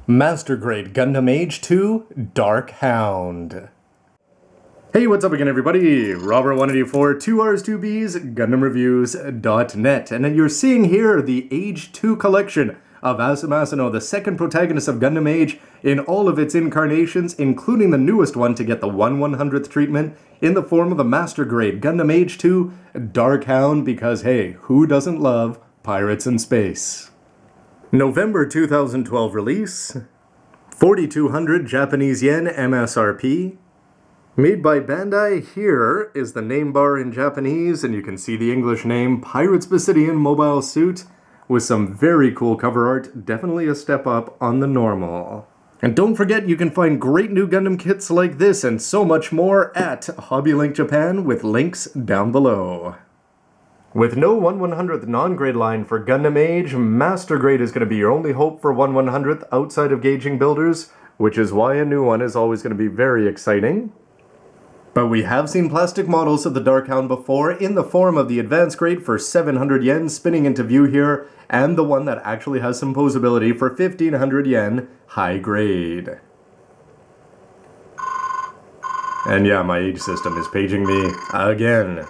Master Grade Gundam Age-2 Dark Hound. Hey, what's up again, everybody? Robert184, 2Rs2Bs, GundamReviews.net. And then you're seeing here the Age-2 collection of Asuno, the second protagonist of Gundam Age in all of its incarnations, including the newest one to get the 1/100th treatment in the form of the Master Grade Gundam Age-2 Dark Hound, because hey, who doesn't love pirates in space? November 2012 release, 4,200 Japanese yen MSRP. Made by Bandai. Here is the name bar in Japanese, and you can see the English name, Pirates Basidian Mobile Suit, with some very cool cover art, definitely a step up on the normal. And don't forget, you can find great new Gundam kits like this and so much more at HobbyLink Japan, with links down below. With no 1/100th non-grade line for Gundam Age, Master Grade is going to be your only hope for 1/100th outside of gauging builders, which is why a new one is always going to be very exciting. But we have seen plastic models of the Dark Hound before in the form of the Advanced Grade for 700 yen spinning into view here, and the one that actually has some posability for 1,500 yen High Grade. And yeah, my age system is paging me again.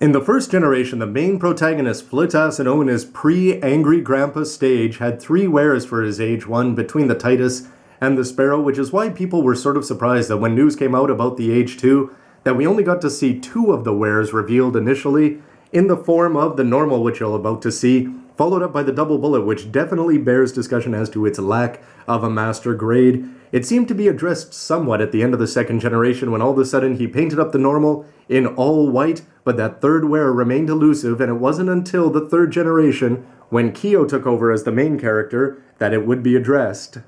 In the first generation, the main protagonist, Flit Asuno, in his pre-Angry Grandpa stage, had 3 wares for his age 1 between the Titus and the Sparrow, which is why people were sort of surprised that when news came out about the Age-2, that we only got to see 2 of the wares revealed initially, in the form of the normal, which you're about to see, followed up by the double bullet, which definitely bears discussion as to its lack of a Master Grade. It seemed to be addressed somewhat at the end of the second generation, when all of a sudden he painted up the normal in all white, but that third wear remained elusive, and it wasn't until the third generation, when Kyo took over as the main character, that it would be addressed.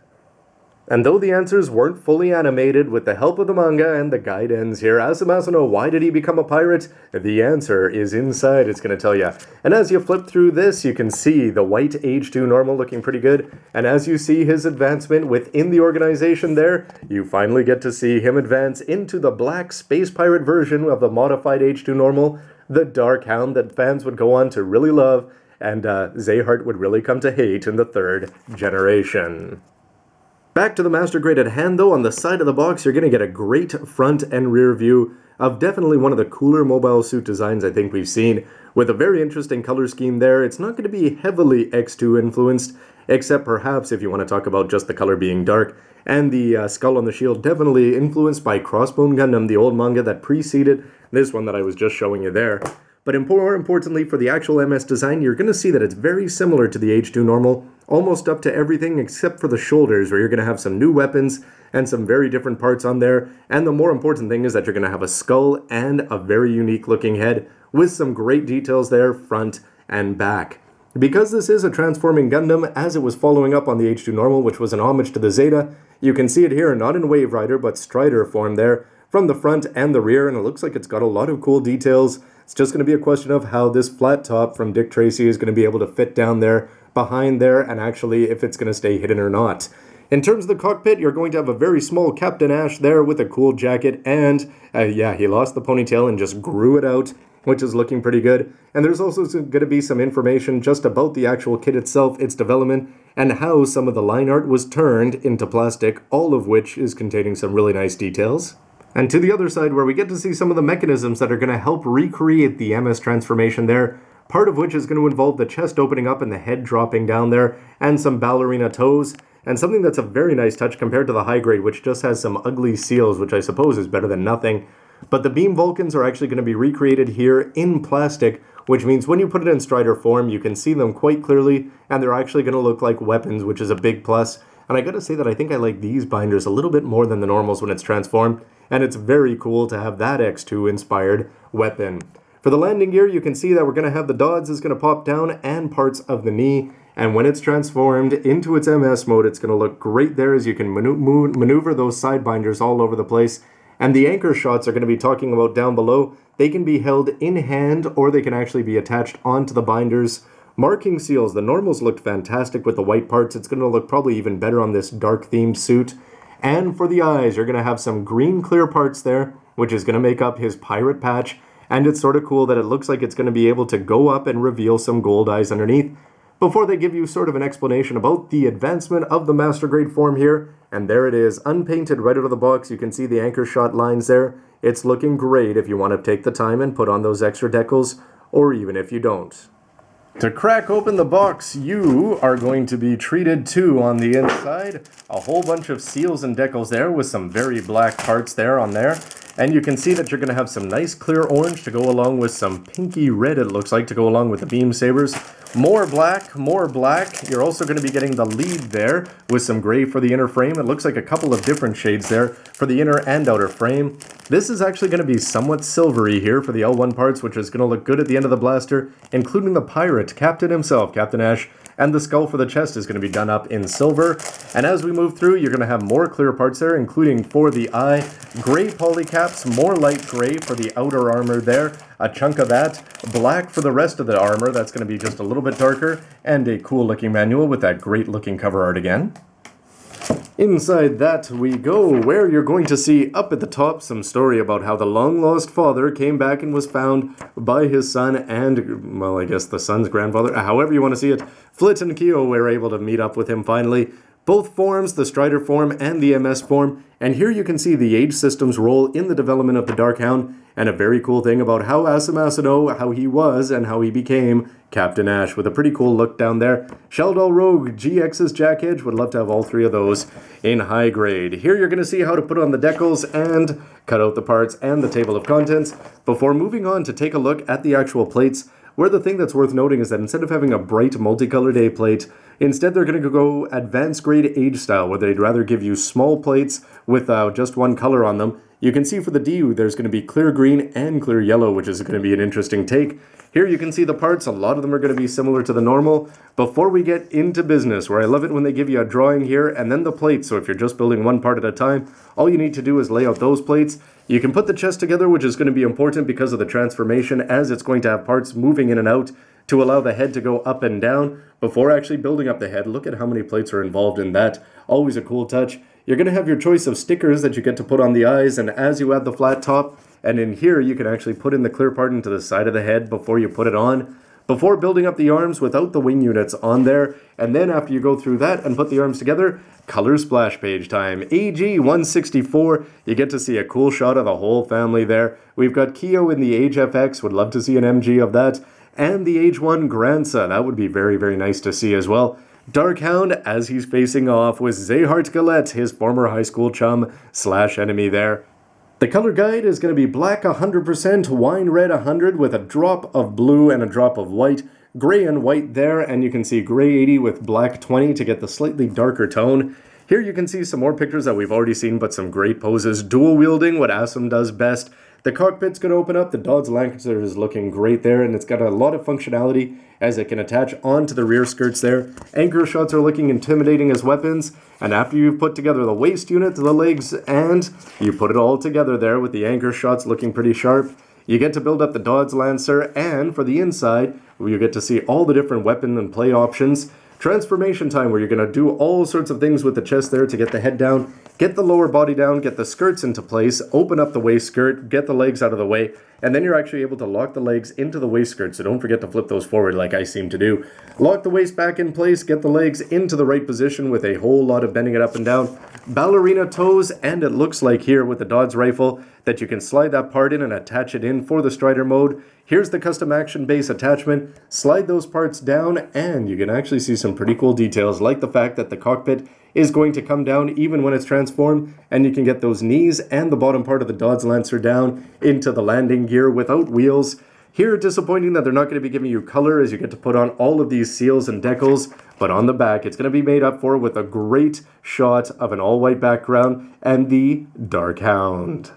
And though the answers weren't fully animated, with the help of the manga, and the guide ends here, Asuno, why did he become a pirate? The answer is inside, it's going to tell you. And as you flip through this, you can see the white Age-2 normal looking pretty good. And as you see his advancement within the organization there, you finally get to see him advance into the black space pirate version of the modified Age-2 normal, the Dark Hound that fans would go on to really love, and Zayhart would really come to hate in the third generation. Back to the Master Grade at hand, though, on the side of the box, you're going to get a great front and rear view of definitely one of the cooler mobile suit designs I think we've seen, with a very interesting color scheme there. It's not going to be heavily X2 influenced, except perhaps if you want to talk about just the color being dark, and the skull on the shield definitely influenced by Crossbone Gundam, the old manga that preceded this one that I was just showing you there. But more importantly, for the actual MS design, you're going to see that it's very similar to the Age-2 normal, almost up to everything except for the shoulders, where you're going to have some new weapons and some very different parts on there. And the more important thing is that you're going to have a skull and a very unique looking head with some great details there, front and back. Because this is a transforming Gundam, as it was following up on the Age-2 normal, which was an homage to the Zeta, you can see it here not in Wave Rider but Strider form there, from the front and the rear, and it looks like it's got a lot of cool details. It's just going to be a question of how this flat top from Dick Tracy is going to be able to fit down there, behind there, and actually if it's going to stay hidden or not. In terms of the cockpit, you're going to have a very small Captain Ash there with a cool jacket, and yeah, he lost the ponytail and just grew it out, which is looking pretty good. And there's also going to be some information just about the actual kit itself, its development, and how some of the line art was turned into plastic, all of which is containing some really nice details. And to the other side, where we get to see some of the mechanisms that are going to help recreate the MS transformation there, part of which is going to involve the chest opening up and the head dropping down there, and some ballerina toes, and something that's a very nice touch compared to the High Grade, which just has some ugly seals, which I suppose is better than nothing. But the beam Vulcans are actually going to be recreated here in plastic, which means when you put it in Strider form, you can see them quite clearly, and they're actually going to look like weapons, which is a big plus. And I gotta say that I think I like these binders a little bit more than the normals when it's transformed, and it's very cool to have that X2 inspired weapon. For the landing gear, you can see that we're going to have the Dodds is going to pop down and parts of the knee, and when it's transformed into its MS mode, it's going to look great there as you can maneuver those side binders all over the place. And the anchor shots are going to be talking about down below. They can be held in hand, or they can actually be attached onto the binders. Marking seals, the normals looked fantastic with the white parts. It's going to look probably even better on this dark themed suit. And for the eyes, you're going to have some green clear parts there, which is going to make up his pirate patch. And it's sort of cool that it looks like it's going to be able to go up and reveal some gold eyes underneath. before they give you sort of an explanation about the advancement of the master grade form here. And there it is, unpainted right out of the box. You can see the anchor shot lines there. It's looking great if you want to take the time and put on those extra decals, or even if you don't. To crack open the box, you are going to be treated to, on the inside, a whole bunch of seals and decals there with some very black parts there on there. And you can see that you're going to have some nice clear orange to go along with some pinky red, it looks like, to go along with the beam sabers. More black, more black. You're also going to be getting the lead there with some gray for the inner frame. It looks like a couple of different shades there for the inner and outer frame. This is actually going to be somewhat silvery here for the L1 parts, which is going to look good at the end of the blaster, including the pirate, Captain himself, Captain Ash. And the skull for the chest is going to be done up in silver. And as we move through, you're going to have more clear parts there, including for the eye, gray polycaps, more light gray for the outer armor there, a chunk of that, black for the rest of the armor, that's going to be just a little bit darker, and a cool looking manual with that great looking cover art again. Inside that we go, where you're going to see up at the top some story about how the long-lost father came back and was found by his son and, well, I guess the son's grandfather, however you want to see it. Flit and Kyo were able to meet up with him finally. Both forms, the Strider form and the MS form, and here you can see the Age system's role in the development of the Dark Hound, and a very cool thing about how Asuno, how he was and how he became Captain Ash, with a pretty cool look down there. Sheldol Rogue, GX's Jack Edge, would love to have all three of those in high grade. Here you're going to see how to put on the decals and cut out the parts and the table of contents before moving on to take a look at the actual plates, where the thing that's worth noting is that instead of having a bright multicolored A plate, instead they're going to go advanced grade Age style, where they'd rather give you small plates with just one color on them. You can see for the DU there's going to be clear green and clear yellow, which is going to be an interesting take. Here you can see the parts, a lot of them are going to be similar to the normal. Before we get into business, where I love it when they give you a drawing here and then the plates, so if you're just building one part at a time, all you need to do is lay out those plates. You can put the chest together, which is going to be important because of the transformation, as it's going to have parts moving in and out to allow the head to go up and down before actually building up the head. Look at how many plates are involved in that. Always a cool touch. You're going to have your choice of stickers that you get to put on the eyes, and as you add the flat top, and in here you can actually put in the clear part into the side of the head before you put it on. Before building up the arms without the wing units on there, and then after you go through that and put the arms together, color splash page time. AG-164, you get to see a cool shot of the whole family there. We've got Kyo in the Age FX, would love to see an MG of that, and the Age-1 Grandson, that would be very, very nice to see as well. Dark Hound as he's facing off with Zehart Galette, his former high school chum / enemy there. The color guide is going to be black 100%, wine red 100 with a drop of blue and a drop of white, gray and white there, and you can see gray 80 with black 20 to get the slightly darker tone. Here you can see some more pictures that we've already seen, but some great poses. Dual wielding, what Asem does best. The cockpit's going to open up, the Dodge Lancer is looking great there, and it's got a lot of functionality as it can attach onto the rear skirts there. Anchor shots are looking intimidating as weapons, and after you've put together the waist unit, the legs, and you put it all together there with the anchor shots looking pretty sharp, you get to build up the Dodge Lancer, and for the inside, you get to see all the different weapon and play options. Transformation time, where you're going to do all sorts of things with the chest there to get the head down, get the lower body down, get the skirts into place, open up the waist skirt, get the legs out of the way, and then you're actually able to lock the legs into the waist skirt, so don't forget to flip those forward like I seem to do. Lock the waist back in place, get the legs into the right position with a whole lot of bending it up and down. Ballerina toes, and it looks like here with the Dodge rifle that you can slide that part in and attach it in for the Strider mode. Here's the custom action base attachment. Slide those parts down, and you can actually see some pretty cool details, like the fact that the cockpit is going to come down even when it's transformed, and you can get those knees and the bottom part of the Dodge Lancer down into the landing gear without wheels. Here, disappointing that they're not going to be giving you color as you get to put on all of these seals and decals, but on the back it's going to be made up for with a great shot of an all-white background and the Dark Hound.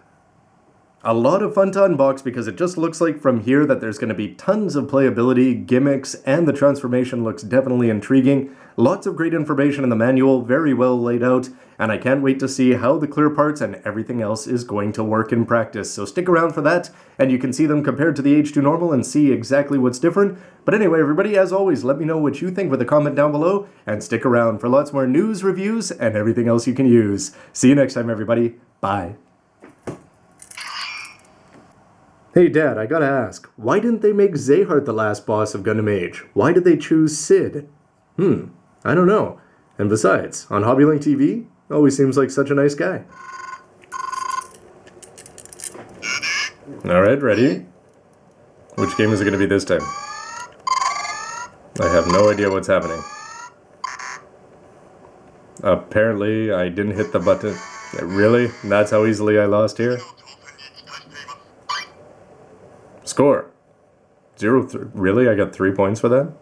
A lot of fun to unbox because it just looks like from here that there's going to be tons of playability, gimmicks, and the transformation looks definitely intriguing. Lots of great information in the manual, very well laid out, and I can't wait to see how the clear parts and everything else is going to work in practice. So stick around for that, and you can see them compared to the Age-2 Normal and see exactly what's different. But anyway, everybody, as always, let me know what you think with a comment down below, and stick around for lots more news, reviews, and everything else you can use. See you next time, everybody. Bye. Hey Dad, I gotta ask, why didn't they make Zehart the last boss of Gundam Age? Why did they choose Sid? I don't know. And besides, on Hobbylink TV, always seems like such a nice guy. Alright, ready? Which game is it gonna be this time? I have no idea what's happening. Apparently, I didn't hit the button. Really? That's how easily I lost here? Score. 0-3. Really? I got 3 points for that?